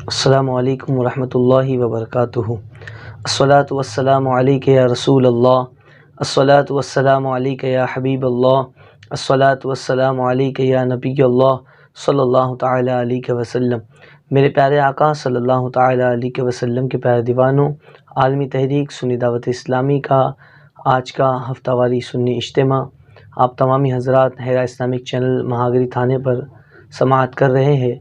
السلام علیکم ورحمۃ اللہ وبرکاتہ۔ الصلاۃ والسلام علیک یا رسول اللہ، الصلاۃ والسلام علیک یا حبیب اللہ، الصلاۃ والسلام علیک یا نبی اللہ صلی اللہ تعالی علیہ وسلم۔ میرے پیارے آقا صلی اللہ تعالی علیہ وسلم کے پیارے دیوانوں، عالمی تحریک سنی دعوت اسلامی کا آج کا ہفتہ واری سنی اجتماع آپ تمامی حضرات ہیرا اسلامک چینل مہاگری تھانے پر سماعت کر رہے ہیں۔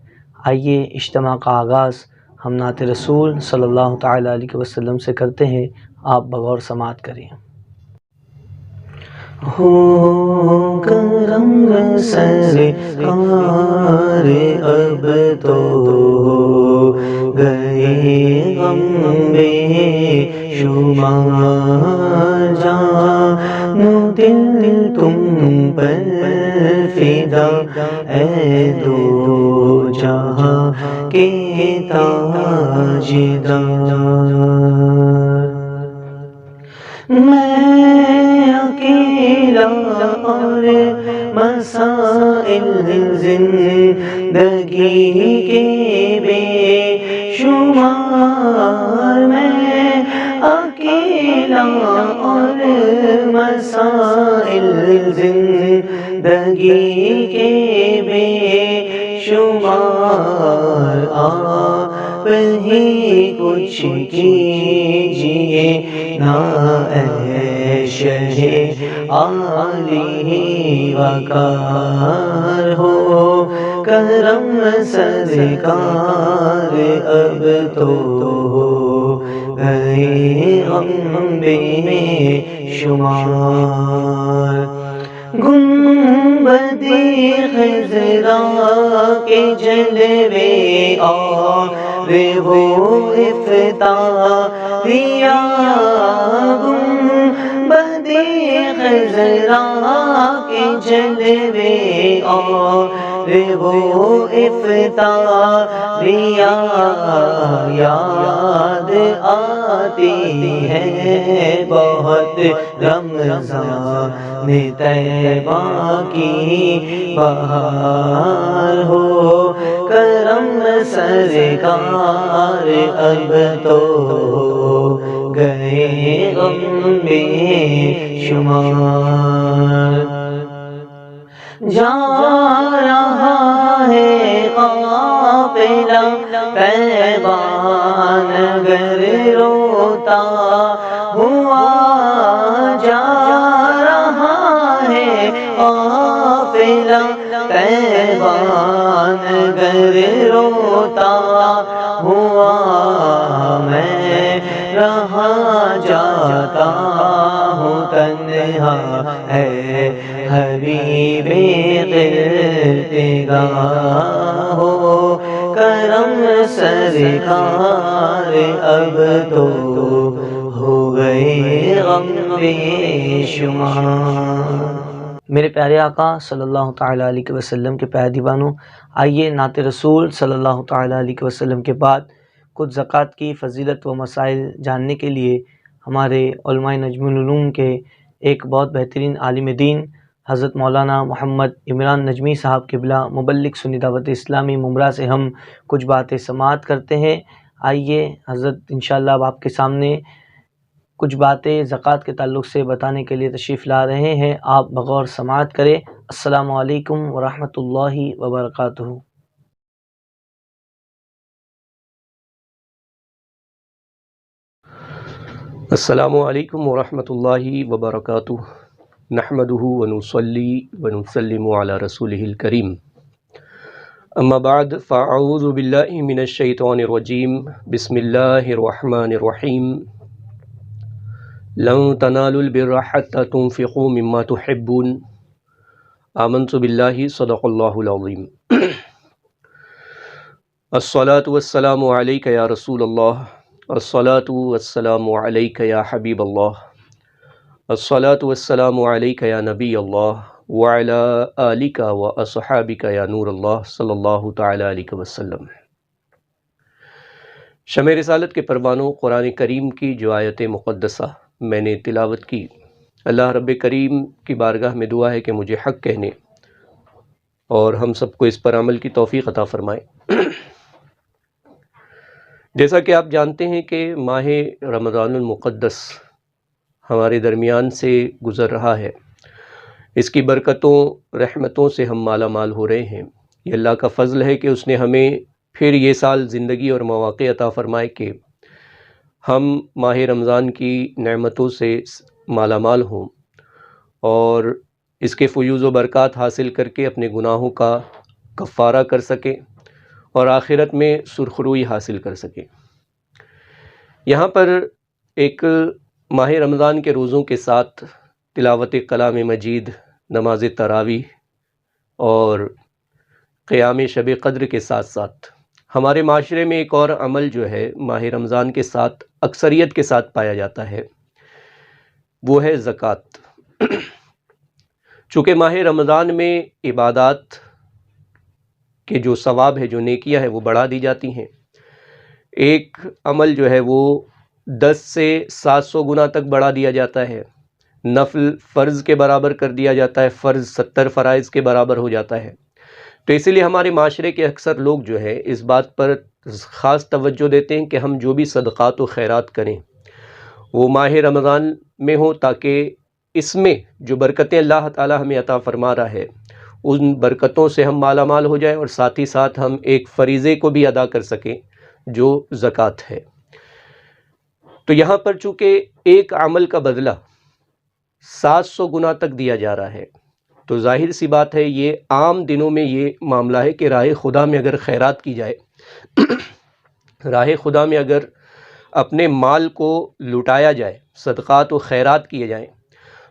آئیے اجتماع کا آغاز ہم نعت رسول صلی اللہ تعالی علیہ وسلم سے کرتے ہیں، آپ بغور سماعت کریں۔ ہو کرم سرکار اب تو گئے غم بے شمار، جان دل تم پر فدا اے دو جہاں کے تاجدار۔ میں اکیلا اور مسائل زندگی کے بے شمار، میں اکیلا اور مسائل زندگی کے بے شمار، آپ ہی کچھ کیجئے نا اے شہ عالی وقار، ہو کرم سرکار اب تو گئے غم بے شمار۔ گنبدِ خضرا کے جلوے اور وہ افطاریہ، گنبدِ خضرا کے جلوے اور وہ افطاریہ یاد آتی ہے بہت رمضان طیبہ کی بہار، ہو کرم سرکار اب تو گئے غم بے شمار۔ جا رہا ہے قافلہ طیبہ نگر روتا ہوا، جا رہا ہے قافلہ طیبہ نگر روتا ہوا، میں رہا جاتا ہوں تنہا ہے حبیب قرتگاہ، ہو کرم سرکار اب تو ہو گئے غم بے شمار۔ میرے پیارے آقا صلی اللہ تعالی علیہ وسلم کے پیارے دیوانوں، آئیے نعت رسول صلی اللہ تعالی علیہ وسلم کے بعد کچھ زکوٰۃ کی فضیلت و مسائل جاننے کے لیے ہمارے علماء نجم العلوم کے ایک بہت بہترین عالم دین حضرت مولانا محمد عمران نجمی صاحب قبلہ مبلغ سنی دعوت اسلامی ممرا سے ہم کچھ باتیں سماعت کرتے ہیں۔ آئیے حضرت انشاءاللہ اب آپ کے سامنے کچھ باتیں زکوٰۃ کے تعلق سے بتانے کے لیے تشریف لا رہے ہیں، آپ بغور سماعت کریں۔ السلام علیکم ورحمۃ اللہ وبرکاتہ۔ السلام علیکم ورحمۃ اللہ وبرکاتہ، نحمدہ ونصلی ونسلم علی رسولہ الکریم، اما بعد فاعوذ باللہ من الشیطان الرجیم، بسم اللہ الرحمن الرحیم، لن تنالوا البر حتى تنفقوا مما تحبون، آمنت باللہ صدق اللہ العظیم۔ الصلاۃ والسلام علیک یا رسول اللہ، الصلاۃ والسلام علیک یا حبیب اللہ، الصلاۃ والسلام علیک یا نبی اللہ، وعلی آلک و اصحابک یا نور اللہ صلی اللہ تعالی علیہ وسلم۔ شمع رسالت کے پروانوں، قرآن کریم کی جو آیت مقدسہ میں نے تلاوت کی، اللہ رب کریم کی بارگاہ میں دعا ہے کہ مجھے حق کہنے اور ہم سب کو اس پر عمل کی توفیق عطا فرمائے۔ جیسا کہ آپ جانتے ہیں کہ ماہ رمضان المقدس ہمارے درمیان سے گزر رہا ہے، اس کی برکتوں رحمتوں سے ہم مالا مال ہو رہے ہیں۔ یہ اللہ کا فضل ہے کہ اس نے ہمیں پھر یہ سال زندگی اور مواقع عطا فرمائے کہ ہم ماہ رمضان کی نعمتوں سے مالا مال ہوں اور اس کے فیوز و برکات حاصل کر کے اپنے گناہوں کا کفارہ کر سکیں اور آخرت میں سرخروئی حاصل کر سکیں۔ یہاں پر ایک ماہ رمضان کے روزوں کے ساتھ تلاوت کلام مجید، نماز تراویح اور قیام شب قدر کے ساتھ ساتھ ہمارے معاشرے میں ایک اور عمل جو ہے ماہ رمضان کے ساتھ اکثریت کے ساتھ پایا جاتا ہے، وہ ہے زکوٰۃ۔ چونکہ ماہ رمضان میں عبادات کے جو ثواب ہے، جو نیکیاں ہیں، وہ بڑھا دی جاتی ہیں۔ ایک عمل جو ہے وہ 10 سے 700 گنا تک بڑھا دیا جاتا ہے، نفل فرض کے برابر کر دیا جاتا ہے، فرض 70 فرائض کے برابر ہو جاتا ہے۔ تو اسی لیے ہمارے معاشرے کے اکثر لوگ جو ہے اس بات پر خاص توجہ دیتے ہیں کہ ہم جو بھی صدقات و خیرات کریں وہ ماہ رمضان میں ہو، تاکہ اس میں جو برکتیں اللہ تعالی ہمیں عطا فرما رہا ہے ان برکتوں سے ہم مالا مال ہو جائیں، اور ساتھ ہی ساتھ ہم ایک فریضے کو بھی ادا کر سکیں جو زکوٰۃ ہے۔ تو یہاں پر چونکہ ایک عمل کا بدلہ 700 گنا تک دیا جا رہا ہے، تو ظاہر سی بات ہے یہ عام دنوں میں یہ معاملہ ہے کہ راہ خدا میں اگر خیرات کی جائے، راہ خدا میں اگر اپنے مال کو لٹایا جائے، صدقات و خیرات کیے جائیں،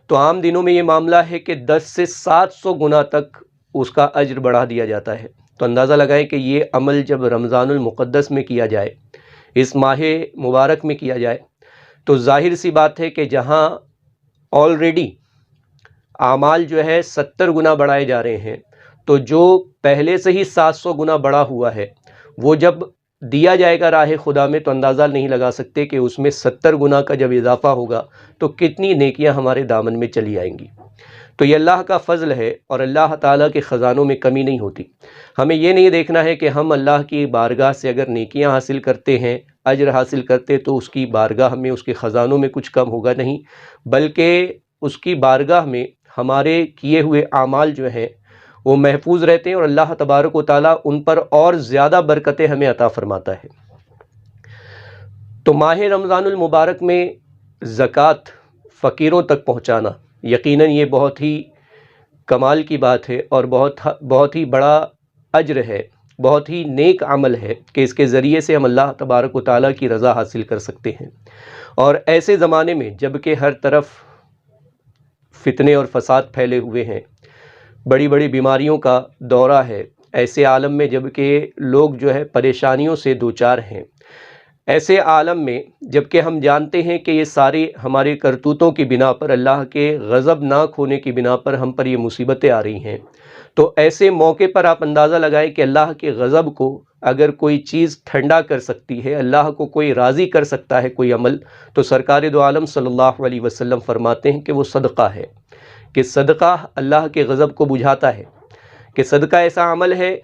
تو عام دنوں میں یہ معاملہ ہے کہ 10 سے 700 گنا تک اس کا اجر بڑھا دیا جاتا ہے۔ تو اندازہ لگائیں کہ یہ عمل جب رمضان المقدس میں کیا جائے، اس ماہ مبارک میں کیا جائے، تو ظاہر سی بات ہے کہ جہاں آلریڈی اعمال جو ہے 70 گنا بڑھائے جا رہے ہیں، تو جو پہلے سے ہی 700 گنا بڑھا ہوا ہے وہ جب دیا جائے گا راہ خدا میں، تو اندازہ نہیں لگا سکتے کہ اس میں 70 گنا کا جب اضافہ ہوگا تو کتنی نیکیاں ہمارے دامن میں چلی آئیں گی۔ تو یہ اللہ کا فضل ہے، اور اللہ تعالیٰ کے خزانوں میں کمی نہیں ہوتی۔ ہمیں یہ نہیں دیکھنا ہے کہ ہم اللہ کی بارگاہ سے اگر نیکیاں حاصل کرتے ہیں، اجر حاصل کرتے، تو اس کی بارگاہ میں، اس کے خزانوں میں کچھ کم ہوگا، نہیں، بلکہ اس کی بارگاہ میں ہمارے کیے ہوئے اعمال جو ہیں وہ محفوظ رہتے ہیں، اور اللہ تبارک و تعالیٰ ان پر اور زیادہ برکتیں ہمیں عطا فرماتا ہے۔ تو ماہ رمضان المبارک میں زکوٰۃ فقیروں تک پہنچانا یقیناً یہ بہت ہی کمال کی بات ہے، اور بہت ہی بڑا اجر ہے، بہت ہی نیک عمل ہے کہ اس کے ذریعے سے ہم اللہ تبارک و تعالیٰ کی رضا حاصل کر سکتے ہیں۔ اور ایسے زمانے میں جب کہ ہر طرف فتنے اور فساد پھیلے ہوئے ہیں، بڑی بڑی بیماریوں کا دورہ ہے، ایسے عالم میں جب کہ لوگ جو ہے پریشانیوں سے دوچار ہیں، ایسے عالم میں جب کہ ہم جانتے ہیں کہ یہ ساری ہمارے کرتوتوں کی بنا پر، اللہ کے غضب ناک ہونے کی بنا پر ہم پر یہ مصیبتیں آ رہی ہیں، تو ایسے موقع پر آپ اندازہ لگائیں کہ اللہ کے غضب کو اگر کوئی چیز ٹھنڈا کر سکتی ہے، اللہ کو کوئی راضی کر سکتا ہے کوئی عمل، تو سرکار دو عالم صلی اللہ علیہ وسلم فرماتے ہیں کہ وہ صدقہ ہے، کہ صدقہ اللہ کے غضب کو بجھاتا ہے، کہ صدقہ ایسا عمل ہے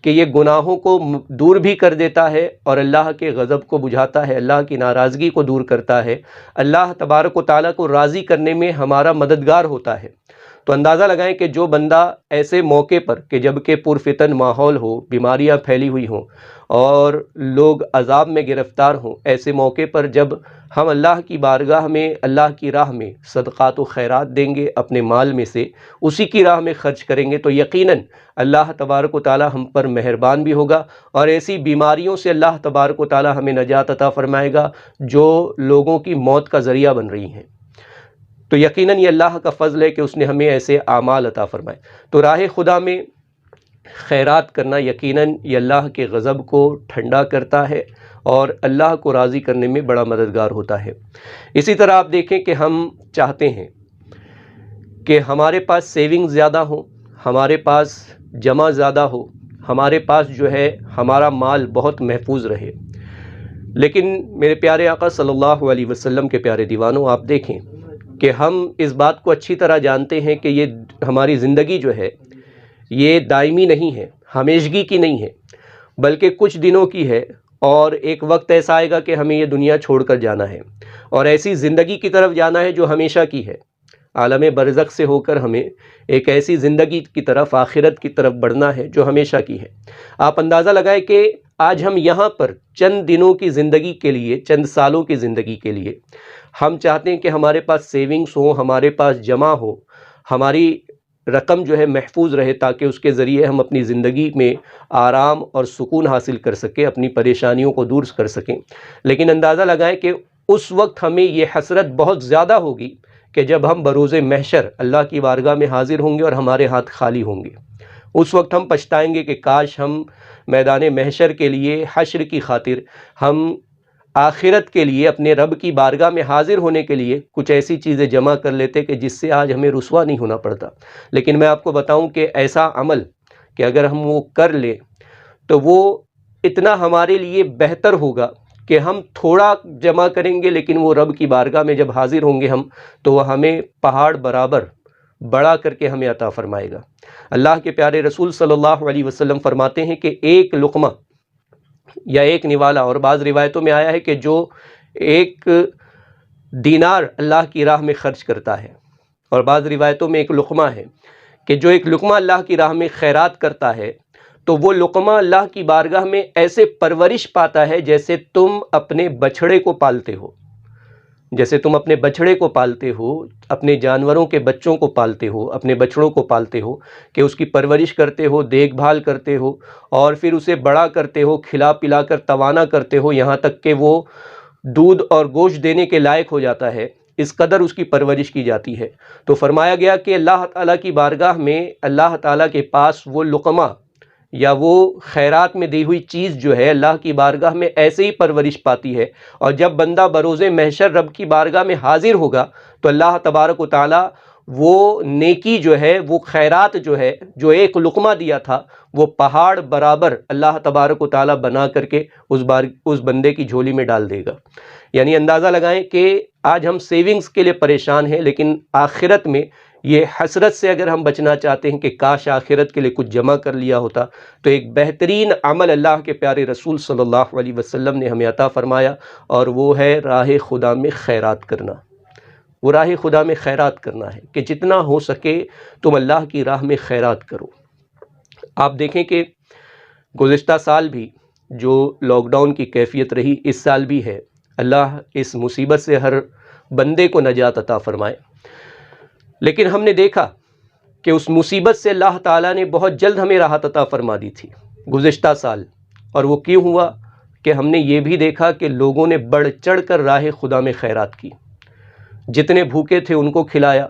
کہ یہ گناہوں کو دور بھی کر دیتا ہے اور اللہ کے غضب کو بجھاتا ہے، اللہ کی ناراضگی کو دور کرتا ہے، اللہ تبارک و تعالیٰ کو راضی کرنے میں ہمارا مددگار ہوتا ہے۔ تو اندازہ لگائیں کہ جو بندہ ایسے موقع پر کہ جب کہ پرفتن ماحول ہو، بیماریاں پھیلی ہوئی ہوں اور لوگ عذاب میں گرفتار ہوں، ایسے موقع پر جب ہم اللہ کی بارگاہ میں، اللہ کی راہ میں صدقات و خیرات دیں گے، اپنے مال میں سے اسی کی راہ میں خرچ کریں گے، تو یقیناً اللہ تبارک و تعالی ہم پر مہربان بھی ہوگا، اور ایسی بیماریوں سے اللہ تبارک و تعالی ہمیں نجات عطا فرمائے گا جو لوگوں کی موت کا ذریعہ بن رہی ہیں۔ تو یقیناً یہ اللہ کا فضل ہے کہ اس نے ہمیں ایسے اعمال عطا فرمائے۔ تو راہ خدا میں خیرات کرنا یقیناً یہ اللہ کے غضب کو ٹھنڈا کرتا ہے اور اللہ کو راضی کرنے میں بڑا مددگار ہوتا ہے۔ اسی طرح آپ دیکھیں کہ ہم چاہتے ہیں کہ ہمارے پاس سیونگ زیادہ ہو، ہمارے پاس جمع زیادہ ہو، ہمارے پاس جو ہے ہمارا مال بہت محفوظ رہے، لیکن میرے پیارے آقا صلی اللہ علیہ وسلم کے پیارے دیوانوں، آپ دیکھیں کہ ہم اس بات کو اچھی طرح جانتے ہیں کہ یہ ہماری زندگی جو ہے یہ دائمی نہیں ہے، ہمیشگی کی نہیں ہے، بلکہ کچھ دنوں کی ہے، اور ایک وقت ایسا آئے گا کہ ہمیں یہ دنیا چھوڑ کر جانا ہے، اور ایسی زندگی کی طرف جانا ہے جو ہمیشہ کی ہے۔ عالم برزخ سے ہو کر ہمیں ایک ایسی زندگی کی طرف، آخرت کی طرف بڑھنا ہے جو ہمیشہ کی ہے۔ آپ اندازہ لگائیں کہ آج ہم یہاں پر چند دنوں کی زندگی کے لیے، چند سالوں کی زندگی کے لیے ہم چاہتے ہیں کہ ہمارے پاس سیونگز ہوں، ہمارے پاس جمع ہو، ہماری رقم جو ہے محفوظ رہے، تاکہ اس کے ذریعے ہم اپنی زندگی میں آرام اور سکون حاصل کر سکیں، اپنی پریشانیوں کو دور کر سکیں۔ لیکن اندازہ لگائیں کہ اس وقت ہمیں یہ حسرت بہت زیادہ ہوگی کہ جب ہم بروز محشر اللہ کی بارگاہ میں حاضر ہوں گے اور ہمارے ہاتھ خالی ہوں گے۔ اس وقت ہم پچھتائیں گے کہ کاش ہم میدان محشر کے لیے، حشر کی خاطر، ہم آخرت کے لیے، اپنے رب کی بارگاہ میں حاضر ہونے کے لیے کچھ ایسی چیزیں جمع کر لیتے کہ جس سے آج ہمیں رسوا نہیں ہونا پڑتا۔ لیکن میں آپ کو بتاؤں کہ ایسا عمل کہ اگر ہم وہ کر لیں تو وہ اتنا ہمارے لیے بہتر ہوگا کہ ہم تھوڑا جمع کریں گے، لیکن وہ رب کی بارگاہ میں جب حاضر ہوں گے ہم، تو وہ ہمیں پہاڑ برابر بڑا کر کے ہمیں عطا فرمائے گا۔ اللہ کے پیارے رسول صلی اللہ علیہ وسلم فرماتے ہیں کہ ایک لقمہ یا ایک نوالا، اور بعض روایتوں میں آیا ہے کہ جو ایک دینار اللہ کی راہ میں خرچ کرتا ہے، اور بعض روایتوں میں ایک لقمہ ہے کہ جو ایک لقمہ اللہ کی راہ میں خیرات کرتا ہے، تو وہ لقمہ اللہ کی بارگاہ میں ایسے پرورش پاتا ہے جیسے تم اپنے بچھڑے کو پالتے ہو، جیسے تم اپنے بچھڑے کو پالتے ہو، اپنے جانوروں کے بچوں کو پالتے ہو، اپنے بچڑوں کو پالتے ہو، کہ اس کی پرورش کرتے ہو، دیکھ بھال کرتے ہو، اور پھر اسے بڑا کرتے ہو، کھلا پلا کر توانا کرتے ہو، یہاں تک کہ وہ دودھ اور گوشت دینے کے لائق ہو جاتا ہے۔ اس قدر اس کی پرورش کی جاتی ہے۔ تو فرمایا گیا کہ اللہ تعالیٰ کی بارگاہ میں، اللہ تعالیٰ کے پاس وہ لقمہ یا وہ خیرات میں دی ہوئی چیز جو ہے اللہ کی بارگاہ میں ایسے ہی پرورش پاتی ہے، اور جب بندہ بروز محشر رب کی بارگاہ میں حاضر ہوگا تو اللہ تبارک و تعالیٰ وہ نیکی جو ہے، وہ خیرات جو ہے، جو ایک لقمہ دیا تھا، وہ پہاڑ برابر اللہ تبارک و تعالیٰ بنا کر کے اس بندے کی جھولی میں ڈال دے گا۔ یعنی اندازہ لگائیں کہ آج ہم سیونگز کے لیے پریشان ہیں، لیکن آخرت میں یہ حسرت سے اگر ہم بچنا چاہتے ہیں کہ کاش آخرت کے لیے کچھ جمع کر لیا ہوتا، تو ایک بہترین عمل اللہ کے پیارے رسول صلی اللہ علیہ وسلم نے ہمیں عطا فرمایا، اور وہ ہے راہ خدا میں خیرات کرنا۔ وہ راہ خدا میں خیرات کرنا ہے کہ جتنا ہو سکے تم اللہ کی راہ میں خیرات کرو۔ آپ دیکھیں کہ گزشتہ سال بھی جو لاک ڈاؤن کی کیفیت رہی، اس سال بھی ہے۔ اللہ اس مصیبت سے ہر بندے کو نجات عطا فرمائے۔ لیکن ہم نے دیکھا کہ اس مصیبت سے اللہ تعالیٰ نے بہت جلد ہمیں راحت عطا فرما دی تھی گزشتہ سال، اور وہ کیوں ہوا کہ ہم نے یہ بھی دیکھا کہ لوگوں نے بڑھ چڑھ کر راہ خدا میں خیرات کی۔ جتنے بھوکے تھے ان کو کھلایا،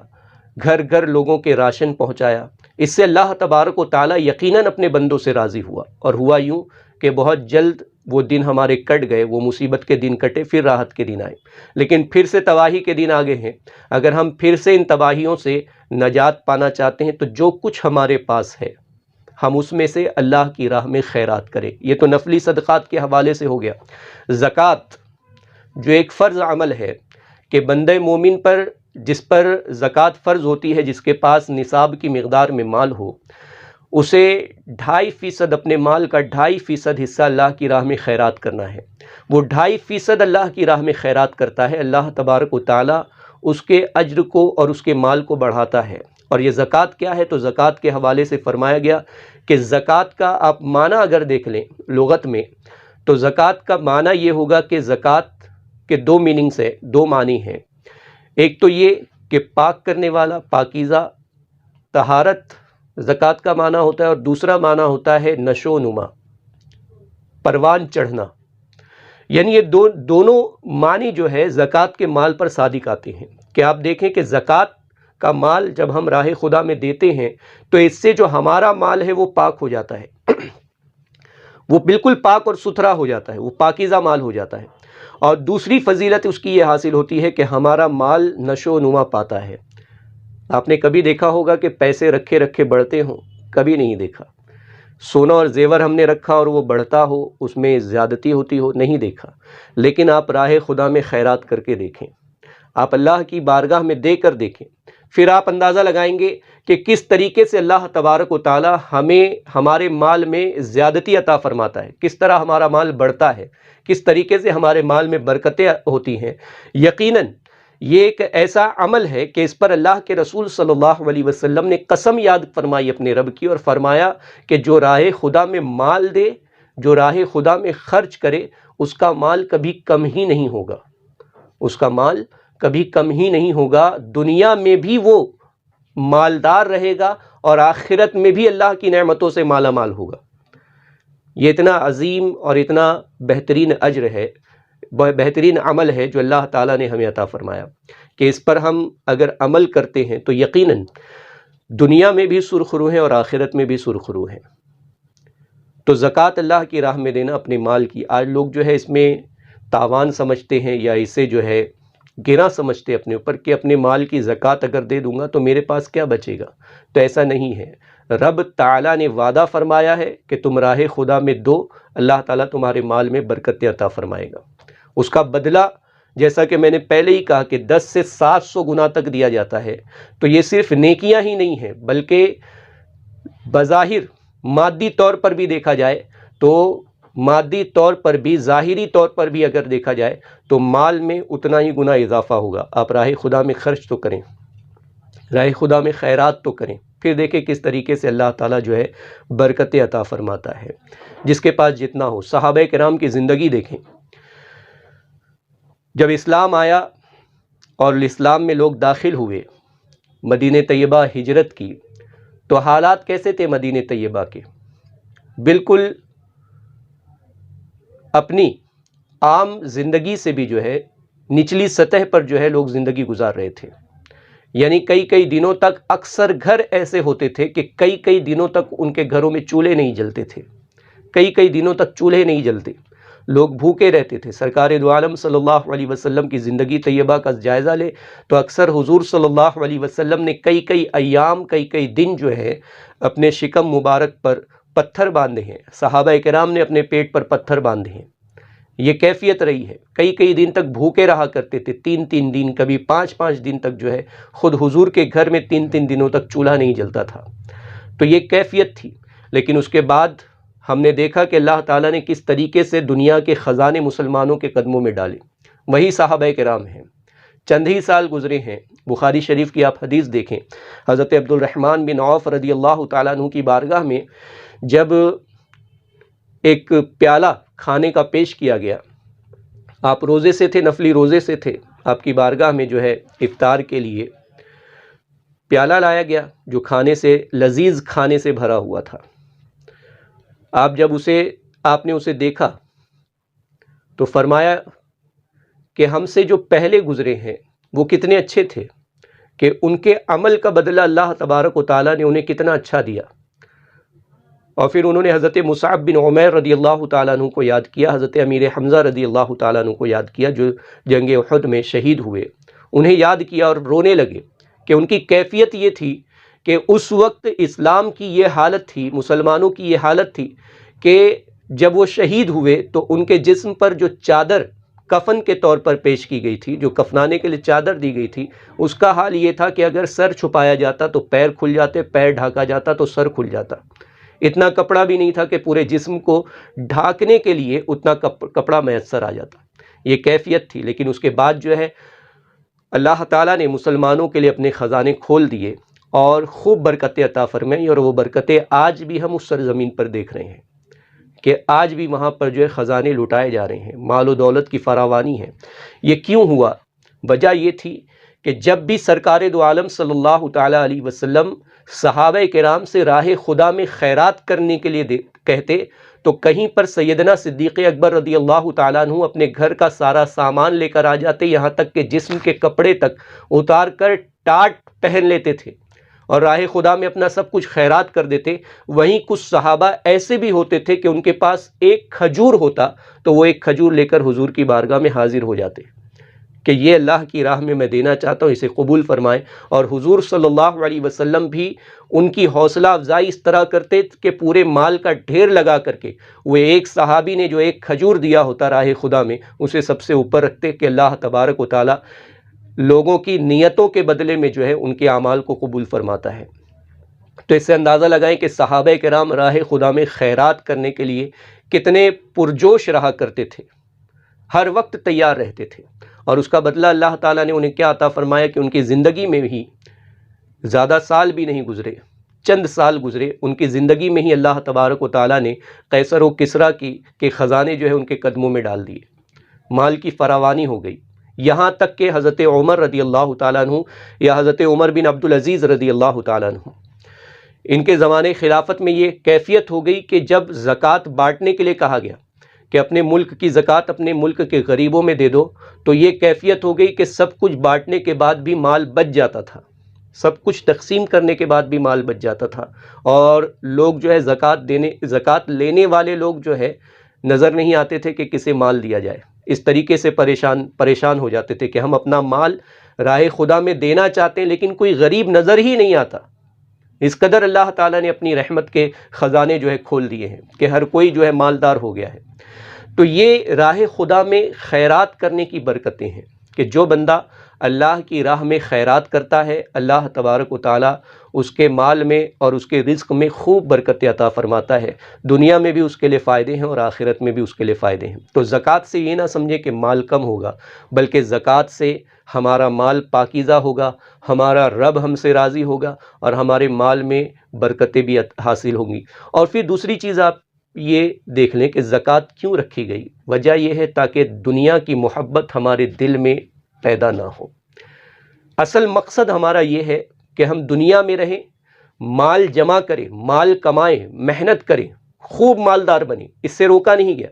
گھر گھر لوگوں کے راشن پہنچایا۔ اس سے اللہ تبارک و تعالیٰ یقیناً اپنے بندوں سے راضی ہوا، اور ہوا یوں کہ بہت جلد وہ دن ہمارے کٹ گئے، وہ مصیبت کے دن کٹے، پھر راحت کے دن آئے۔ لیکن پھر سے تباہی کے دن آگے ہیں۔ اگر ہم پھر سے ان تباہیوں سے نجات پانا چاہتے ہیں تو جو کچھ ہمارے پاس ہے ہم اس میں سے اللہ کی راہ میں خیرات کریں۔ یہ تو نفلی صدقات کے حوالے سے ہو گیا۔ زکوٰۃ جو ایک فرض عمل ہے کہ بندہ مومن پر، جس پر زکوٰۃ فرض ہوتی ہے، جس کے پاس نصاب کی مقدار میں مال ہو، اسے 2.5% اپنے مال کا 2.5% حصہ اللہ کی راہ میں خیرات کرنا ہے۔ وہ 2.5% اللہ کی راہ میں خیرات کرتا ہے، اللہ تبارک و تعالیٰ اس کے اجر کو اور اس کے مال کو بڑھاتا ہے۔ اور یہ زکوٰۃ کیا ہے؟ تو زکوٰۃ کے حوالے سے فرمایا گیا کہ زکوٰۃ کا آپ معنی اگر دیکھ لیں لغت میں، تو زکوٰۃ کا معنی یہ ہوگا کہ زکوٰۃ کے 2 میننگز ہیں، 2 معنی ہیں۔ ایک تو یہ کہ پاک کرنے والا، پاکیزہ، طہارت زکوٰۃ کا معنی ہوتا ہے، اور دوسرا معنی ہوتا ہے نشو و نما، پروان چڑھنا۔ یعنی یہ دونوں معنی جو ہے زکوٰۃ کے مال پر صادق آتے ہیں، کہ آپ دیکھیں کہ زکوٰۃ کا مال جب ہم راہ خدا میں دیتے ہیں تو اس سے جو ہمارا مال ہے وہ پاک ہو جاتا ہے، وہ بالکل پاک اور ستھرا ہو جاتا ہے، وہ پاکیزہ مال ہو جاتا ہے۔ اور دوسری فضیلت اس کی یہ حاصل ہوتی ہے کہ ہمارا مال نشو و نما پاتا ہے۔ آپ نے کبھی دیکھا ہوگا کہ پیسے رکھے رکھے بڑھتے ہوں؟ کبھی نہیں دیکھا۔ سونا اور زیور ہم نے رکھا اور وہ بڑھتا ہو، اس میں زیادتی ہوتی ہو؟ نہیں دیکھا۔ لیکن آپ راہ خدا میں خیرات کر کے دیکھیں، آپ اللہ کی بارگاہ میں دے کر دیکھیں، پھر آپ اندازہ لگائیں گے کہ کس طریقے سے اللہ تبارک و تعالی ہمیں ہمارے مال میں زیادتی عطا فرماتا ہے، کس طرح ہمارا مال بڑھتا ہے، کس طریقے سے ہمارے مال میں برکتیں ہوتی ہیں۔ یقیناً یہ ایک ایسا عمل ہے کہ اس پر اللہ کے رسول صلی اللہ علیہ وسلم نے قسم یاد فرمائی اپنے رب کی، اور فرمایا کہ جو راہ خدا میں مال دے، جو راہ خدا میں خرچ کرے، اس کا مال کبھی کم ہی نہیں ہوگا، اس کا مال کبھی کم ہی نہیں ہوگا۔ دنیا میں بھی وہ مالدار رہے گا اور آخرت میں بھی اللہ کی نعمتوں سے مالا مال ہوگا۔ یہ اتنا عظیم اور اتنا بہترین اجر ہے، بہترین عمل ہے جو اللہ تعالیٰ نے ہمیں عطا فرمایا کہ اس پر ہم اگر عمل کرتے ہیں تو یقیناً دنیا میں بھی سرخرو ہیں اور آخرت میں بھی سرخرو ہیں۔ تو زکوٰۃ اللہ کی راہ میں دینا اپنے مال کی، آج لوگ جو ہے اس میں تاوان سمجھتے ہیں یا اسے جو ہے گرا سمجھتے ہیں اپنے اوپر کہ اپنے مال کی زکوٰۃ اگر دے دوں گا تو میرے پاس کیا بچے گا۔ تو ایسا نہیں ہے، رب تعالیٰ نے وعدہ فرمایا ہے کہ تم راہ خدا میں دو، اللہ تعالیٰ تمہارے مال میں برکتیں عطا فرمائے گا۔ اس کا بدلہ جیسا کہ میں نے پہلے ہی کہا کہ 10 سے 700 گنا تک دیا جاتا ہے۔ تو یہ صرف نیکیاں ہی نہیں ہیں بلکہ بظاہر مادی طور پر بھی دیکھا جائے تو مادی طور پر بھی، ظاہری طور پر بھی اگر دیکھا جائے تو مال میں اتنا ہی گنا اضافہ ہوگا۔ آپ راہ خدا میں خرچ تو کریں، راہ خدا میں خیرات تو کریں، پھر دیکھیں کس طریقے سے اللہ تعالیٰ جو ہے برکتیں عطا فرماتا ہے جس کے پاس جتنا ہو۔ صحابہ کرام کی زندگی دیکھیں، جب اسلام آیا اور اسلام میں لوگ داخل ہوئے، مدینہ طیبہ ہجرت کی، تو حالات کیسے تھے مدینہ طیبہ کے؟ بالکل اپنی عام زندگی سے بھی جو ہے نچلی سطح پر جو ہے لوگ زندگی گزار رہے تھے، یعنی کئی کئی دنوں تک اکثر گھر ایسے ہوتے تھے کہ کئی کئی دنوں تک ان کے گھروں میں چولہے نہیں جلتے تھے، کئی کئی دنوں تک چولہے نہیں جلتے، لوگ بھوکے رہتے تھے۔ سرکار دو عالم صلی اللہ علیہ وسلم کی زندگی طیبہ کا جائزہ لے تو اکثر حضور صلی اللہ علیہ وسلم نے کئی کئی ایام، کئی کئی دن جو ہے اپنے شکم مبارک پر پتھر باندھے ہیں، صحابہ کرام نے اپنے پیٹ پر پتھر باندھے ہیں۔ یہ کیفیت رہی ہے، کئی کئی دن تک بھوکے رہا کرتے تھے، 3 دن، کبھی 5 دن تک جو ہے خود حضور کے گھر میں 3 دنوں تک چولہا نہیں جلتا تھا۔ تو یہ کیفیت تھی، لیکن اس کے بعد ہم نے دیکھا کہ اللہ تعالیٰ نے کس طریقے سے دنیا کے خزانے مسلمانوں کے قدموں میں ڈالے۔ وہی صحابہ کرام ہیں، چند ہی سال گزرے ہیں، بخاری شریف کی آپ حدیث دیکھیں، حضرت عبد الرحمن بن عوف رضی اللہ تعالیٰ عنہ کی بارگاہ میں جب ایک پیالہ کھانے کا پیش کیا گیا، آپ روزے سے تھے، نفلی روزے سے تھے، آپ کی بارگاہ میں جو ہے افطار کے لیے پیالہ لایا گیا جو کھانے سے، لذیذ کھانے سے بھرا ہوا تھا۔ آپ نے اسے دیکھا تو فرمایا کہ ہم سے جو پہلے گزرے ہیں وہ کتنے اچھے تھے، کہ ان کے عمل کا بدلہ اللہ تبارک و تعالیٰ نے انہیں کتنا اچھا دیا۔ اور پھر انہوں نے حضرت مصعب بن عمیر رضی اللہ تعالیٰ عنہ کو یاد کیا، حضرت امیر حمزہ رضی اللہ تعالیٰ عنہ کو یاد کیا جو جنگ احد میں شہید ہوئے، انہیں یاد کیا اور رونے لگے کہ ان کی کیفیت یہ تھی کہ اس وقت اسلام کی یہ حالت تھی، مسلمانوں کی یہ حالت تھی کہ جب وہ شہید ہوئے تو ان کے جسم پر جو چادر کفن کے طور پر پیش کی گئی تھی، جو کفنانے کے لیے چادر دی گئی تھی، اس کا حال یہ تھا کہ اگر سر چھپایا جاتا تو پیر کھل جاتے، پیر ڈھاکا جاتا تو سر کھل جاتا۔ اتنا کپڑا بھی نہیں تھا کہ پورے جسم کو ڈھانکنے کے لیے اتنا کپڑا میسر آ جاتا۔ یہ کیفیت تھی، لیکن اس کے بعد جو ہے اللہ تعالیٰ نے مسلمانوں کے لیے اپنے خزانے کھول دیے اور خوب برکتیں عطا فرمائیں، اور وہ برکتیں آج بھی ہم اس سرزمین پر دیکھ رہے ہیں کہ آج بھی وہاں پر جو ہے خزانے لٹائے جا رہے ہیں، مال و دولت کی فراوانی ہے۔ یہ کیوں ہوا؟ وجہ یہ تھی کہ جب بھی سرکار دو عالم صلی اللہ تعالیٰ علیہ وسلم صحابہ کرام سے راہ خدا میں خیرات کرنے کے لیے کہتے تو کہیں پر سیدنا صدیق اکبر رضی اللہ تعالیٰ عنہ اپنے گھر کا سارا سامان لے کر آ جاتے، یہاں تک کہ جسم کے کپڑے تک اتار کر ٹاٹ پہن لیتے تھے اور راہ خدا میں اپنا سب کچھ خیرات کر دیتے۔ وہیں کچھ صحابہ ایسے بھی ہوتے تھے کہ ان کے پاس ایک کھجور ہوتا تو وہ ایک کھجور لے کر حضور کی بارگاہ میں حاضر ہو جاتے کہ یہ اللہ کی راہ میں دینا چاہتا ہوں، اسے قبول فرمائیں۔ اور حضور صلی اللہ علیہ وسلم بھی ان کی حوصلہ افزائی اس طرح کرتے کہ پورے مال کا ڈھیر لگا کر کے وہ ایک صحابی نے جو ایک کھجور دیا ہوتا راہ خدا میں، اسے سب سے اوپر رکھتے کہ اللہ تبارک و تعالیٰ لوگوں کی نیتوں کے بدلے میں جو ہے ان کے اعمال کو قبول فرماتا ہے۔ تو اس سے اندازہ لگائیں کہ صحابہ کرام راہ خدا میں خیرات کرنے کے لیے کتنے پرجوش رہا کرتے تھے، ہر وقت تیار رہتے تھے، اور اس کا بدلہ اللہ تعالیٰ نے انہیں کیا عطا فرمایا کہ ان کی زندگی میں ہی زیادہ سال بھی نہیں گزرے، چند سال گزرے، ان کی زندگی میں ہی اللہ تبارک و تعالیٰ نے قیصر و کسریٰ کے خزانے جو ہے ان کے قدموں میں ڈال دیے، مال کی فراوانی ہو گئی، یہاں تک کہ حضرت عمر رضی اللہ تعالیٰ عنہ یا حضرت عمر بن عبدالعزیز رضی اللہ تعالیٰ عنہ، ان کے زمانے خلافت میں یہ کیفیت ہو گئی کہ جب زکوٰۃ بانٹنے کے لیے کہا گیا کہ اپنے ملک کی زکوٰۃ اپنے ملک کے غریبوں میں دے دو، تو یہ کیفیت ہو گئی کہ سب کچھ بانٹنے کے بعد بھی مال بچ جاتا تھا، سب کچھ تقسیم کرنے کے بعد بھی مال بچ جاتا تھا، اور لوگ جو ہے زکوٰۃ لینے والے لوگ جو ہے نظر نہیں آتے تھے کہ کسے مال دیا جائے، اس طریقے سے پریشان ہو جاتے تھے کہ ہم اپنا مال راہ خدا میں دینا چاہتے ہیں لیکن کوئی غریب نظر ہی نہیں آتا۔ اس قدر اللہ تعالیٰ نے اپنی رحمت کے خزانے جو ہے کھول دیے ہیں کہ ہر کوئی جو ہے مالدار ہو گیا ہے۔ تو یہ راہ خدا میں خیرات کرنے کی برکتیں ہیں کہ جو بندہ اللہ کی راہ میں خیرات کرتا ہے، اللہ تبارک و تعالیٰ اس کے مال میں اور اس کے رزق میں خوب برکت عطا فرماتا ہے، دنیا میں بھی اس کے لیے فائدے ہیں اور آخرت میں بھی اس کے لیے فائدے ہیں۔ تو زکوٰۃ سے یہ نہ سمجھے کہ مال کم ہوگا، بلکہ زکوٰۃ سے ہمارا مال پاکیزہ ہوگا، ہمارا رب ہم سے راضی ہوگا، اور ہمارے مال میں برکتیں بھی حاصل ہوں گی۔ اور پھر دوسری چیز آپ یہ دیکھ لیں کہ زکوٰۃ کیوں رکھی گئی؟ وجہ یہ ہے تاکہ دنیا کی محبت ہمارے دل میں پیدا نہ ہو۔ اصل مقصد ہمارا یہ ہے کہ ہم دنیا میں رہیں، مال جمع کریں، مال کمائیں، محنت کریں، خوب مالدار بنیں۔ اس سے روکا نہیں گیا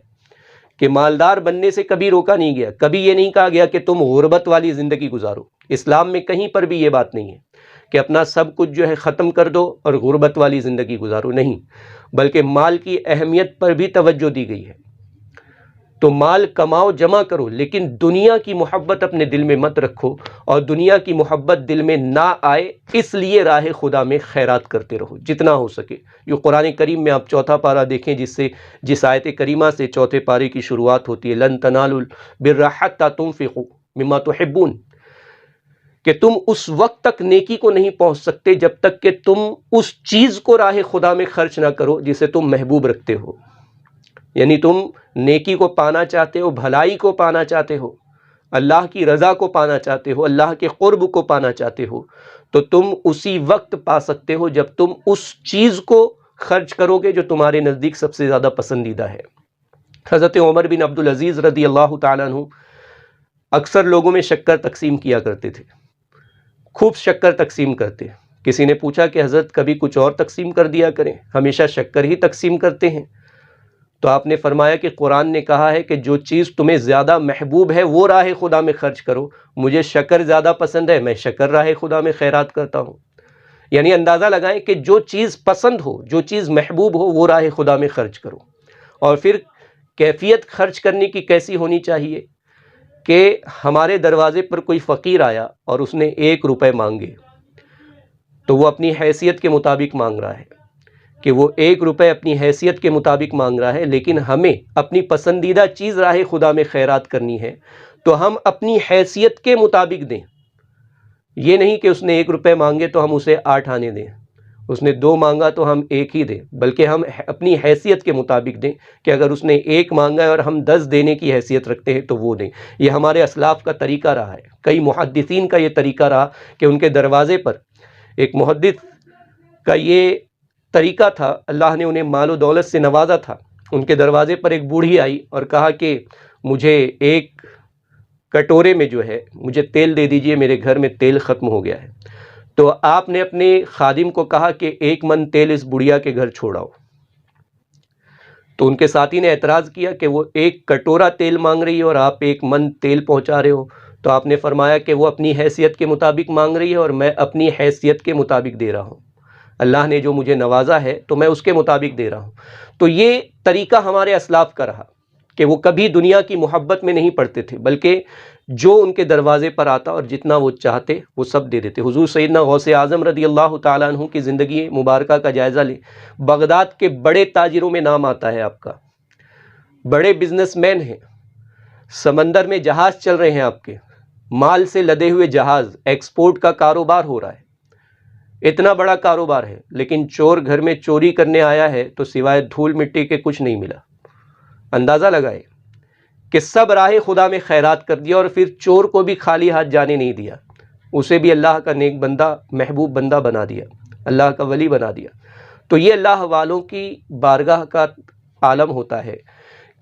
کہ مالدار بننے سے کبھی روکا نہیں گیا، کبھی یہ نہیں کہا گیا کہ تم غربت والی زندگی گزارو۔ اسلام میں کہیں پر بھی یہ بات نہیں ہے کہ اپنا سب کچھ جو ہے ختم کر دو اور غربت والی زندگی گزارو، نہیں، بلکہ مال کی اہمیت پر بھی توجہ دی گئی ہے۔ تو مال کماؤ، جمع کرو، لیکن دنیا کی محبت اپنے دل میں مت رکھو، اور دنیا کی محبت دل میں نہ آئے اس لیے راہ خدا میں خیرات کرتے رہو جتنا ہو سکے۔ جو قرآن کریم میں آپ چوتھا پارہ دیکھیں، جس آیت کریمہ سے چوتھے پارے کی شروعات ہوتی ہے، لن تنالوا البر حتی تنفقوا مما تحبون، کہ تم اس وقت تک نیکی کو نہیں پہنچ سکتے جب تک کہ تم اس چیز کو راہ خدا میں خرچ نہ کرو جسے تم محبوب رکھتے ہو۔ یعنی تم نیکی کو پانا چاہتے ہو، بھلائی کو پانا چاہتے ہو، اللہ کی رضا کو پانا چاہتے ہو، اللہ کے قرب کو پانا چاہتے ہو، تو تم اسی وقت پا سکتے ہو جب تم اس چیز کو خرچ کرو گے جو تمہارے نزدیک سب سے زیادہ پسندیدہ ہے۔ حضرت عمر بن عبدالعزیز رضی اللہ تعالیٰ عنہ اکثر لوگوں میں شکر تقسیم کیا کرتے تھے، خوب شکر تقسیم کرتے۔ کسی نے پوچھا کہ حضرت کبھی کچھ اور تقسیم کر دیا کریں، ہمیشہ شکر ہی تقسیم کرتے ہیں؟ تو آپ نے فرمایا کہ قرآن نے کہا ہے کہ جو چیز تمہیں زیادہ محبوب ہے وہ راہ خدا میں خرچ کرو، مجھے شکر زیادہ پسند ہے، میں شکر راہ خدا میں خیرات کرتا ہوں۔ یعنی اندازہ لگائیں کہ جو چیز پسند ہو، جو چیز محبوب ہو، وہ راہ خدا میں خرچ کرو۔ اور پھر کیفیت خرچ کرنے کی کیسی ہونی چاہیے کہ ہمارے دروازے پر کوئی فقیر آیا اور اس نے 1 روپے مانگے، تو وہ اپنی حیثیت کے مطابق مانگ رہا ہے، کہ وہ 1 روپے اپنی حیثیت کے مطابق مانگ رہا ہے، لیکن ہمیں اپنی پسندیدہ چیز راہ خدا میں خیرات کرنی ہے تو ہم اپنی حیثیت کے مطابق دیں۔ یہ نہیں کہ اس نے 1 روپے مانگے تو ہم اسے 8 آنے دیں، اس نے 2 مانگا تو ہم 1 ہی دیں، بلکہ ہم اپنی حیثیت کے مطابق دیں کہ اگر اس نے 1 مانگا ہے اور ہم 10 دینے کی حیثیت رکھتے ہیں تو وہ دیں۔ یہ ہمارے اسلاف کا طریقہ رہا ہے، کئی محدثین کا یہ طریقہ رہا کہ ان کے دروازے پر، ایک محدث کا یہ طریقہ تھا، اللہ نے انہیں مال و دولت سے نوازا تھا، ان کے دروازے پر ایک بوڑھی آئی اور کہا کہ مجھے 1 کٹورے میں جو ہے مجھے تیل دے دیجئے، میرے گھر میں تیل ختم ہو گیا ہے۔ تو آپ نے اپنے خادم کو کہا کہ 1 من تیل اس بڑھیا کے گھر چھوڑاؤ۔ تو ان کے ساتھی نے اعتراض کیا کہ وہ 1 کٹورا تیل مانگ رہی ہے اور آپ 1 من تیل پہنچا رہے ہو۔ تو آپ نے فرمایا کہ وہ اپنی حیثیت کے مطابق مانگ رہی ہے اور میں اپنی حیثیت کے مطابق دے رہا ہوں، اللہ نے جو مجھے نوازا ہے تو میں اس کے مطابق دے رہا ہوں۔ تو یہ طریقہ ہمارے اسلاف کا رہا کہ وہ کبھی دنیا کی محبت میں نہیں پڑتے تھے، بلکہ جو ان کے دروازے پر آتا اور جتنا وہ چاہتے وہ سب دے دیتے۔ حضور سیدنا غوث اعظم رضی اللہ تعالیٰ عنہ کی زندگی مبارکہ کا جائزہ لیں، بغداد کے بڑے تاجروں میں نام آتا ہے آپ کا، بڑے بزنس مین ہیں، سمندر میں جہاز چل رہے ہیں آپ کے، مال سے لدے ہوئے جہاز، ایکسپورٹ کا کاروبار ہو رہا ہے، اتنا بڑا کاروبار ہے، لیکن چور گھر میں چوری کرنے آیا ہے تو سوائے دھول مٹی کے کچھ نہیں ملا۔ اندازہ لگائے کہ سب راہ خدا میں خیرات کر دیا اور پھر چور کو بھی خالی ہاتھ جانے نہیں دیا، اسے بھی اللہ کا نیک بندہ، محبوب بندہ بنا دیا، اللہ کا ولی بنا دیا۔ تو یہ اللہ والوں کی بارگاہ کا عالم ہوتا ہے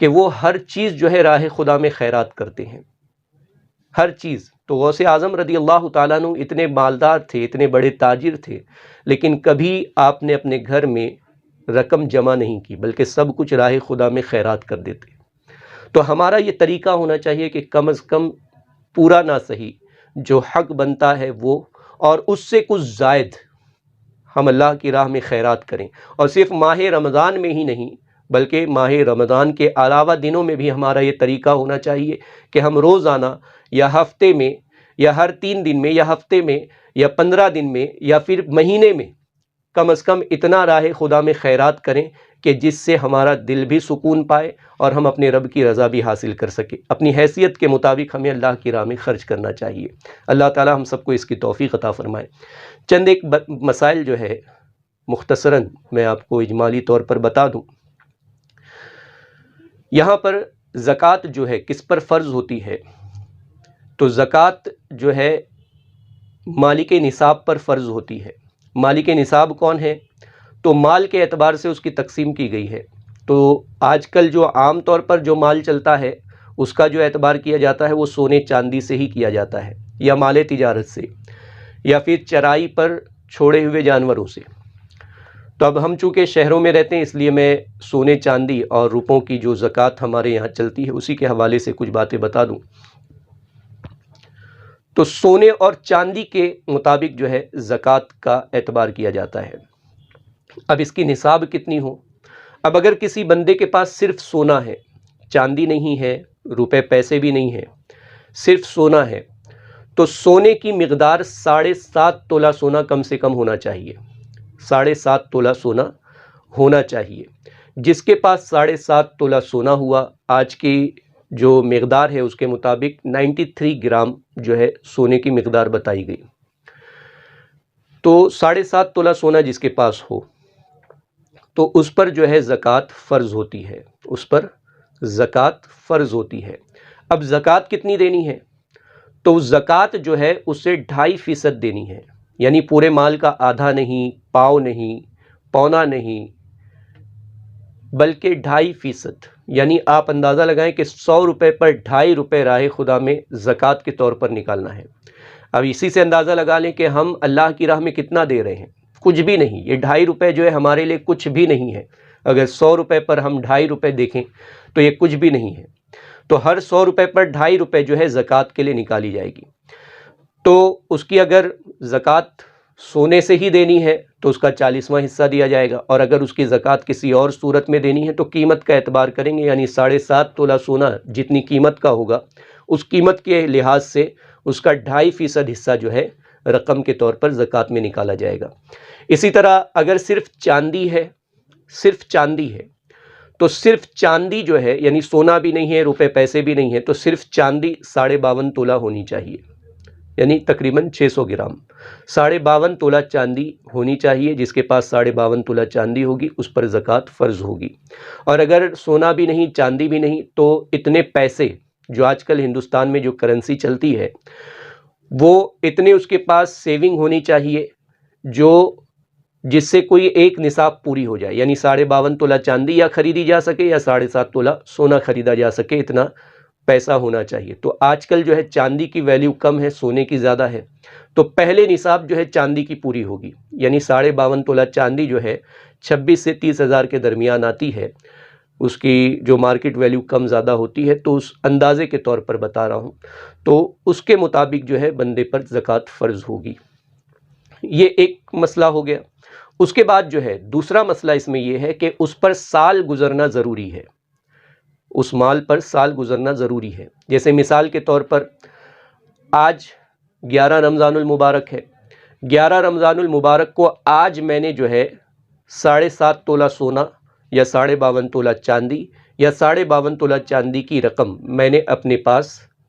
کہ وہ ہر چیز جو ہے راہ خدا میں خیرات کرتے ہیں، ہر چیز۔ تو غوث اعظم رضی اللہ تعالیٰ عنہ اتنے مالدار تھے، اتنے بڑے تاجر تھے، لیکن کبھی آپ نے اپنے گھر میں رقم جمع نہیں کی، بلکہ سب کچھ راہ خدا میں خیرات کر دیتے۔ تو ہمارا یہ طریقہ ہونا چاہیے کہ کم از کم پورا نہ صحیح جو حق بنتا ہے وہ، اور اس سے کچھ زائد ہم اللہ کی راہ میں خیرات کریں، اور صرف ماہ رمضان میں ہی نہیں بلکہ ماہ رمضان کے علاوہ دنوں میں بھی ہمارا یہ طریقہ ہونا چاہیے کہ ہم روزانہ یا ہفتے میں یا ہر 3 دن میں یا ہفتے میں یا 15 دن میں یا پھر مہینے میں کم از کم اتنا راہ خدا میں خیرات کریں کہ جس سے ہمارا دل بھی سکون پائے اور ہم اپنے رب کی رضا بھی حاصل کر سکیں۔ اپنی حیثیت کے مطابق ہمیں اللہ کی راہ میں خرچ کرنا چاہیے۔ اللہ تعالی ہم سب کو اس کی توفیق عطا فرمائے۔ چند ایک مسائل جو ہے مختصراً میں آپ کو اجمالی طور پر بتا دوں۔ یہاں پر زکوٰۃ جو ہے کس پر فرض ہوتی ہے؟ تو زکوٰۃ جو ہے مالک نصاب پر فرض ہوتی ہے۔ مالک نصاب کون ہے؟ تو مال کے اعتبار سے اس کی تقسیم کی گئی ہے۔ تو آج کل جو عام طور پر جو مال چلتا ہے اس کا جو اعتبار کیا جاتا ہے وہ سونے چاندی سے ہی کیا جاتا ہے، یا مال تجارت سے، یا پھر چرائی پر چھوڑے ہوئے جانوروں سے۔ تو اب ہم چونکہ شہروں میں رہتے ہیں اس لیے میں سونے چاندی اور روپوں کی جو زکوٰۃ ہمارے یہاں چلتی ہے اسی کے حوالے سے کچھ باتیں بتا دوں۔ تو سونے اور چاندی کے مطابق جو ہے زکوٰۃ کا اعتبار کیا جاتا ہے۔ اب اس کی نصاب کتنی ہو؟ اب اگر کسی بندے کے پاس صرف سونا ہے، چاندی نہیں ہے، روپے پیسے بھی نہیں ہے، صرف سونا ہے، تو سونے کی مقدار 7.5 تولہ سونا کم سے کم ہونا چاہیے۔ 7.5 تولہ سونا ہونا چاہیے۔ جس کے پاس 7.5 تولہ سونا ہوا، آج کی جو مقدار ہے اس کے مطابق 93 گرام جو ہے سونے کی مقدار بتائی گئی۔ تو 7.5 تولہ سونا جس کے پاس ہو تو اس پر جو ہے زکوٰۃ فرض ہوتی ہے، اس پر زکوٰۃ فرض ہوتی ہے۔ اب زکوٰۃ کتنی دینی ہے؟ تو زکوٰۃ جو ہے اسے 2.5% دینی ہے، یعنی پورے مال کا آدھا نہیں، پاؤ نہیں، پونا نہیں، بلکہ 2.5%۔ یعنی آپ اندازہ لگائیں کہ 100 روپے پر 2.5 روپے راہ خدا میں زکوٰۃ کے طور پر نکالنا ہے۔ اب اسی سے اندازہ لگا لیں کہ ہم اللہ کی راہ میں کتنا دے رہے ہیں، کچھ بھی نہیں۔ یہ 2.5 روپے جو ہے ہمارے لیے کچھ بھی نہیں ہے۔ اگر 100 روپے پر ہم 2.5 روپے دیکھیں تو یہ کچھ بھی نہیں ہے۔ تو ہر 100 روپے پر 2.5 روپے جو ہے زکوٰۃ کے لیے نکالی جائے گی۔ تو اس کی اگر زکوٰۃ سونے سے ہی دینی ہے تو اس کا 40واں حصہ دیا جائے گا، اور اگر اس کی زکوٰۃ کسی اور صورت میں دینی ہے تو قیمت کا اعتبار کریں گے، یعنی 7.5 تولہ سونا جتنی قیمت کا ہوگا اس قیمت کے لحاظ سے اس کا 2.5% حصہ جو ہے رقم کے طور پر زکوٰۃ میں نکالا جائے گا۔ اسی طرح اگر صرف چاندی ہے، صرف چاندی ہے، تو صرف چاندی جو ہے یعنی سونا بھی نہیں ہے، روپے پیسے بھی نہیں ہے، تو صرف چاندی 52.5 تولہ ہونی چاہیے، یعنی تقریباً 600 گرام۔ 52.5 تولہ چاندی ہونی چاہیے۔ جس کے پاس 52.5 تولہ چاندی ہوگی اس پر زکوٰۃ فرض ہوگی۔ اور اگر سونا بھی نہیں، چاندی بھی نہیں، تو اتنے پیسے جو آج کل ہندوستان میں جو کرنسی چلتی ہے وہ اتنے اس کے پاس سیونگ ہونی چاہیے جو جس سے کوئی ایک نصاب پوری ہو جائے، یعنی 52.5 تولہ چاندی یا خریدی جا سکے یا 7.5 تولہ سونا خریدا جا سکے، اتنا پیسہ ہونا چاہیے۔ تو آج کل جو ہے چاندی کی ویلیو کم ہے، سونے کی زیادہ ہے، تو پہلے نصاب جو ہے چاندی کی پوری ہوگی، یعنی 52.5 تولہ چاندی جو ہے 26 سے 30 ہزار کے درمیان آتی ہے۔ اس کی جو مارکیٹ ویلیو کم زیادہ ہوتی ہے، تو اس اندازے کے طور پر بتا رہا ہوں، تو اس کے مطابق جو ہے بندے پر زکوٰۃ فرض ہوگی۔ یہ ایک مسئلہ ہو گیا۔ اس کے بعد جو ہے دوسرا مسئلہ اس میں یہ ہے کہ اس پر سال گزرنا ضروری ہے، اس مال پر سال گزرنا ضروری ہے۔ جیسے مثال کے طور پر آج 11 رمضان المبارک ہے، 11 رمضان المبارک کو آج میں نے جو ہے 7.5 تولہ سونا یا 52.5 تولہ چاندی یا 52.5 تولہ چاندی کی رقم میں نے اپنے پاس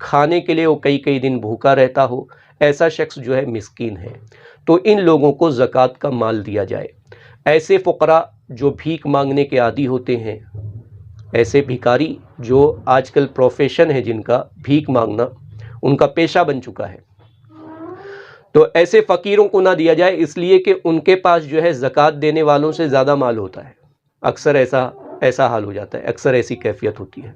کھانے کے لیے وہ کئی کئی دن بھوکا رہتا ہو، ایسا شخص جو ہے مسکین ہے، تو ان لوگوں کو زکوٰۃ کا مال دیا جائے۔ ایسے فقراء جو بھیک مانگنے کے عادی ہوتے ہیں، ایسے بھکاری جو آج کل پروفیشن ہے جن کا بھیک مانگنا، ان کا پیشہ بن چکا ہے، تو ایسے فقیروں کو نہ دیا جائے، اس لیے کہ ان کے پاس جو ہے زکوٰۃ دینے والوں سے زیادہ مال ہوتا ہے۔ اکثر ایسا حال ہو جاتا ہے، اکثر ایسی کیفیت ہوتی ہے،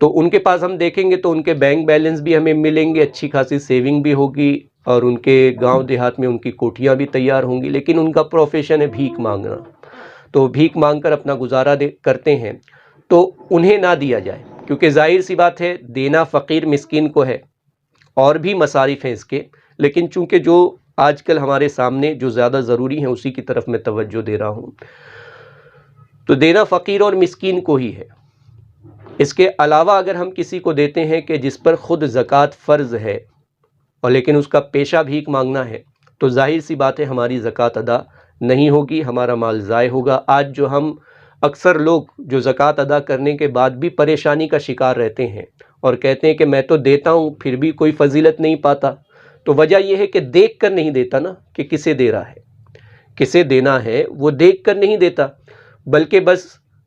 تو ان کے پاس ہم دیکھیں گے تو ان کے بینک بیلنس بھی ہمیں ملیں گے، اچھی خاصی سیونگ بھی ہوگی، اور ان کے گاؤں دیہات میں ان کی کوٹھیاں بھی تیار ہوں گی، لیکن ان کا پروفیشن ہے بھیک مانگنا، تو بھیک مانگ کر اپنا گزارا کرتے ہیں، تو انہیں نہ دیا جائے، کیونکہ ظاہر سی بات ہے دینا فقیر مسکین کو ہے، اور بھی مصارف ہیں اس کے، لیکن چونکہ جو آج کل ہمارے سامنے جو زیادہ ضروری ہیں اسی کی طرف میں توجہ دے رہا ہوں، تو دینا فقیر اور مسکین کو ہی ہے۔ اس کے علاوہ اگر ہم کسی کو دیتے ہیں کہ جس پر خود زکوٰۃ فرض ہے اور لیکن اس کا پیشہ بھیک مانگنا ہے، تو ظاہر سی بات ہے ہماری زکوٰۃ ادا نہیں ہوگی، ہمارا مال ضائع ہوگا۔ آج جو ہم اکثر لوگ جو زکوٰۃ ادا کرنے کے بعد بھی پریشانی کا شکار رہتے ہیں اور کہتے ہیں کہ میں تو دیتا ہوں پھر بھی کوئی فضیلت نہیں پاتا، تو وجہ یہ ہے کہ دیکھ کر نہیں دیتا نا کہ کسے دے رہا ہے، کسے دینا ہے وہ دیکھ کر نہیں دیتا، بلکہ بس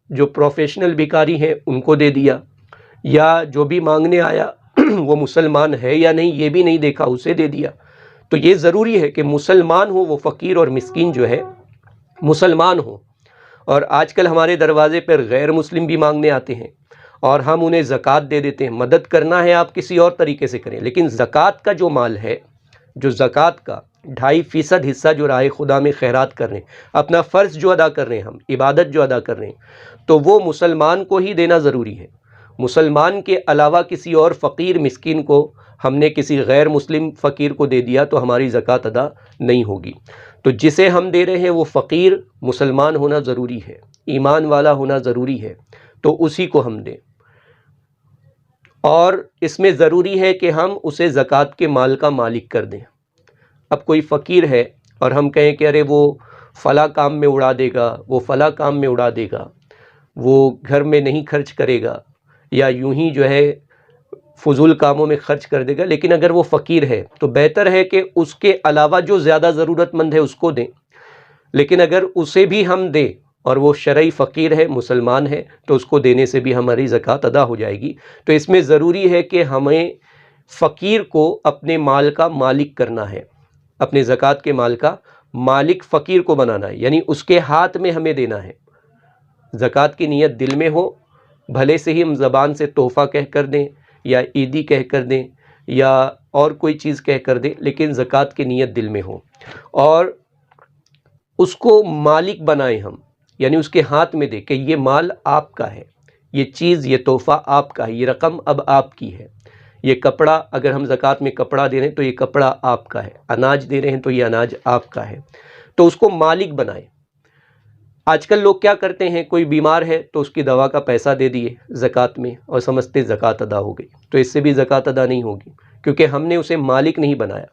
جو پروفیشنل بھکاری ہیں ان کو دے دیا، یا جو بھی مانگنے آیا وہ مسلمان ہے یا نہیں یہ بھی نہیں دیکھا، اسے دے دیا۔ تو یہ ضروری ہے کہ مسلمان ہو، وہ فقیر اور مسکین جو ہے مسلمان ہو، اور آج کل ہمارے دروازے پر غیر مسلم بھی مانگنے آتے ہیں اور ہم انہیں زکوٰۃ دے دیتے ہیں۔ مدد کرنا ہے آپ کسی اور طریقے سے کریں، لیکن زکوٰۃ کا جو مال ہے، جو زکوٰۃ کا 2.5% حصہ جو راہ خدا میں خیرات کر رہے ہیں، اپنا فرض جو ادا کر رہے ہیں، ہم عبادت جو ادا کر رہے ہیں، تو وہ مسلمان کو ہی دینا ضروری ہے۔ مسلمان کے علاوہ کسی اور فقیر مسکین کو ہم نے کسی غیر مسلم فقیر کو دے دیا تو ہماری زکوٰۃ ادا نہیں ہوگی۔ تو جسے ہم دے رہے ہیں وہ فقیر مسلمان ہونا ضروری ہے، ایمان والا ہونا ضروری ہے، تو اسی کو ہم دیں، اور اس میں ضروری ہے کہ ہم اسے زکوٰۃ کے مال کا مالک کر دیں۔ اب کوئی فقیر ہے اور ہم کہیں کہ ارے وہ فلاں کام میں اڑا دے گا، وہ فلاں کام میں اڑا دے گا، وہ گھر میں نہیں خرچ کرے گا، یا یوں ہی جو ہے فضول کاموں میں خرچ کر دے گا، لیکن اگر وہ فقیر ہے تو بہتر ہے کہ اس کے علاوہ جو زیادہ ضرورت مند ہے اس کو دیں، لیکن اگر اسے بھی ہم دیں اور وہ شرعی فقیر ہے، مسلمان ہے، تو اس کو دینے سے بھی ہماری زکوٰۃ ادا ہو جائے گی۔ تو اس میں ضروری ہے کہ ہمیں فقیر کو اپنے مال کا مالک کرنا ہے، اپنے زکوٰۃ کے مال کا مالک فقیر کو بنانا ہے، یعنی اس کے ہاتھ میں ہمیں دینا ہے۔ زکوٰۃ کی نیت دل میں ہو، بھلے سے ہی ہم زبان سے تحفہ کہہ کر دیں یا عیدی کہہ کر دیں یا اور کوئی چیز کہہ کر دیں، لیکن زکوٰۃ کی نیت دل میں ہو، اور اس کو مالک بنائیں ہم، یعنی اس کے ہاتھ میں دیں کہ یہ مال آپ کا ہے، یہ چیز، یہ تحفہ آپ کا ہے، یہ رقم اب آپ کی ہے، یہ کپڑا اگر ہم زکوٰۃ میں کپڑا دے رہے ہیں تو یہ کپڑا آپ کا ہے، اناج دے رہے ہیں تو یہ اناج آپ کا ہے، تو اس کو مالک بنائیں۔ آج کل لوگ کیا کرتے ہیں، کوئی بیمار ہے تو اس کی دوا کا پیسہ دے دیے زکوٰۃ میں اور سمجھتے زکوٰۃ ادا ہو گئی، تو اس سے بھی زکوٰۃ ادا نہیں ہوگی، کیونکہ ہم نے اسے مالک نہیں بنایا۔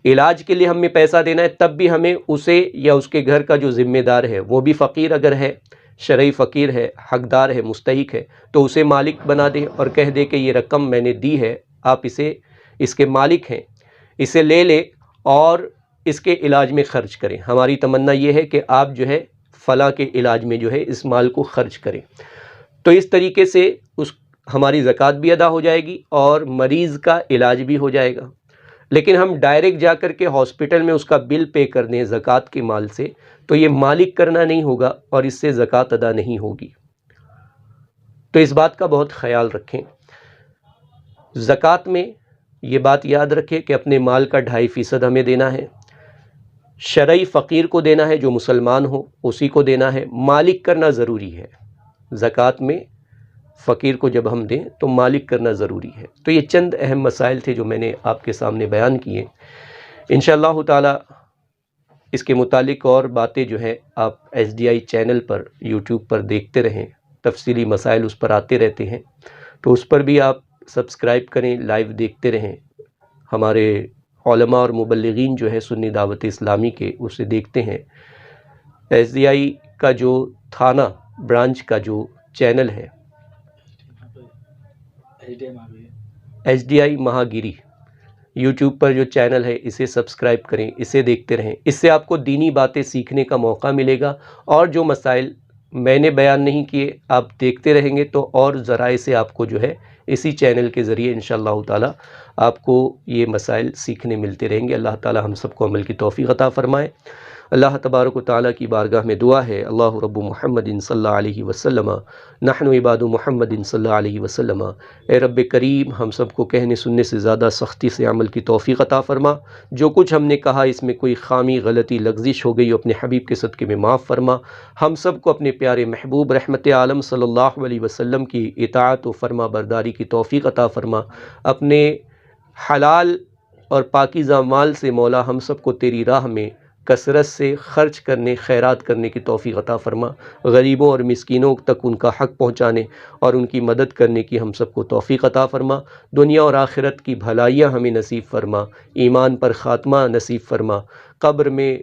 علاج کے لیے ہمیں پیسہ دینا ہے، تب بھی ہمیں اسے یا اس کے گھر کا جو ذمہ دار ہے، وہ بھی فقیر اگر ہے، شرعی فقیر ہے، حقدار ہے، مستحق ہے، تو اسے مالک بنا دے اور کہہ دے کہ یہ رقم میں نے دی ہے، آپ اس کے مالک ہیں، اسے لے لے اور اس کے علاج میں خرچ کریں۔ ہماری تمنا یہ ہے کہ آپ جو ہے فلاں کے علاج میں جو ہے اس مال کو خرچ کریں، تو اس طریقے سے ہماری زکوٰۃ بھی ادا ہو جائے گی اور مریض کا علاج بھی ہو جائے گا۔ لیکن ہم ڈائریکٹ جا کر کے ہاسپٹل میں اس کا بل پے کر دیں زکوٰۃ کے مال سے، تو یہ مالک کرنا نہیں ہوگا اور اس سے زکوٰۃ ادا نہیں ہوگی۔ تو اس بات کا بہت خیال رکھیں۔ زکوٰۃ میں یہ بات یاد رکھیں کہ اپنے مال کا 2.5% ہمیں دینا ہے، شرعی فقیر کو دینا ہے جو مسلمان ہو، اسی کو دینا ہے، مالک کرنا ضروری ہے۔ زکوٰۃ میں فقیر کو جب ہم دیں تو مالک کرنا ضروری ہے۔ تو یہ چند اہم مسائل تھے جو میں نے آپ کے سامنے بیان کیے۔ انشاءاللہ تعالی اس کے متعلق اور باتیں جو ہیں آپ SDI چینل پر یوٹیوب پر دیکھتے رہیں، تفصیلی مسائل اس پر آتے رہتے ہیں، تو اس پر بھی آپ سبسکرائب کریں، لائیو دیکھتے رہیں۔ ہمارے علماء اور مبلغین جو ہے سنی دعوت اسلامی کے، اسے دیکھتے ہیں۔ SDI کا جو تھانہ برانچ کا جو چینل ہے، HDI مہاگیری یوٹیوب پر جو چینل ہے اسے سبسکرائب کریں، اسے دیکھتے رہیں، اس سے آپ کو دینی باتیں سیکھنے کا موقع ملے گا، اور جو مسائل میں نے بیان نہیں کیے آپ دیکھتے رہیں گے تو اور ذرائع سے آپ کو جو ہے اسی چینل کے ذریعے انشاءاللہ تعالی آپ کو یہ مسائل سیکھنے ملتے رہیں گے۔ اللہ تعالی ہم سب کو عمل کی توفیق عطا فرمائے۔ اللہ تبارک و تعالیٰ کی بارگاہ میں دعا ہے، اللہ رب محمد صلی اللہ علیہ وسلم نحن عباد محمد صلی اللہ علیہ وسلم، اے رب کریم ہم سب کو کہنے سننے سے زیادہ سختی سے عمل کی توفیق عطا فرما، جو کچھ ہم نے کہا اس میں کوئی خامی غلطی لغزش ہو گئی اپنے حبیب کے صدقے میں معاف فرما، ہم سب کو اپنے پیارے محبوب رحمت عالم صلی اللہ علیہ وسلم کی اطاعت و فرما برداری کی توفیق عطا فرما، اپنے حلال اور پاکیزہ مال سے مولا ہم سب کو تیری راہ میں کثرت سے خرچ کرنے، خیرات کرنے کی توفیق عطا فرما، غریبوں اور مسکینوں تک ان کا حق پہنچانے اور ان کی مدد کرنے کی ہم سب کو توفیق عطا فرما، دنیا اور آخرت کی بھلائیاں ہمیں نصیب فرما، ایمان پر خاتمہ نصیب فرما، قبر میں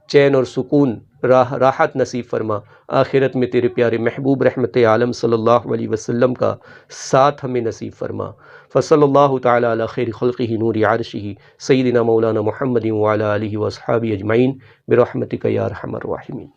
چین اور سکون راحت نصیب فرما، آخرت میں تیرے پیارے محبوب رحمت عالم صلی اللہ علیہ وسلم کا ساتھ ہمیں نصیب فرما۔ فصلی اللہ تعالی علی خیر خلقہ نور عرشہ سیدنا مولانا محمد وعلی آلہ واصحابہ اجمعین برحمتک یا ارحم الراحمین۔